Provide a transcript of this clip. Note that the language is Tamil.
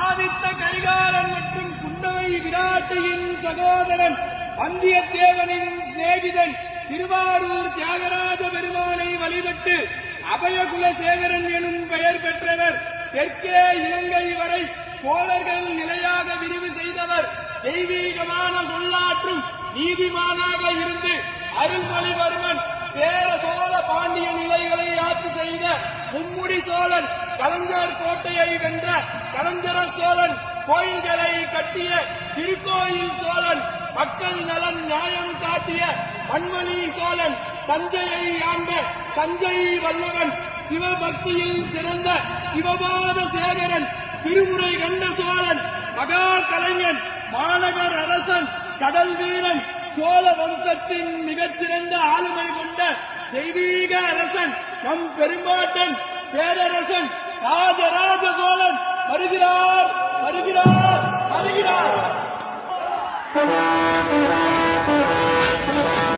ஆதித்த கரிகாலன் மற்றும் குந்தவை விராட்டியின் சகோதரன் வந்தியத்தேவனின் சிநேகிதன் திருவாரூர் தியாகராஜ பெருமானை வழிபட்டு அபயகுலசேகரன் எனும் பெயர் பெற்றவர். தெற்கே இலங்கை வரை சோழர்கள் நிலையாக விரிவு செய்தவர். தெய்வீகமான சொல்லாற்றும் நீதிமானாக இருந்து அருள்மொழிவர்மன் சேர சோழ பாண்டிய நிலைகளை ஆட்சி செய்த மும்முடி சோழன், கலைஞர் கோட்டையை வென்ற கலைஞர சோழன், கோயில்களை கட்டிய திருக்கோயில் சோழன், மக்கள் நலன் நியாயம் காட்டிய மண்மணி சோழன், தஞ்சையை ஆண்ட தஞ்சை வல்லவன், சிவபக்தியில் சிறந்த சிவபாத சேகரன், திருமுறை கண்ட சோழன், மகா கலைஞன், மாநகர் அரசன், கடல் வீரன், சோழ வம்சத்தின் மிகச்சிறந்த ஆளுமை கொண்ட தெய்வீக அரசன், நம் பெரும்பாட்டன் பேரரசன் ராஜராஜ சோழன் வருகிறார் வருகிறார் வருகிறார்.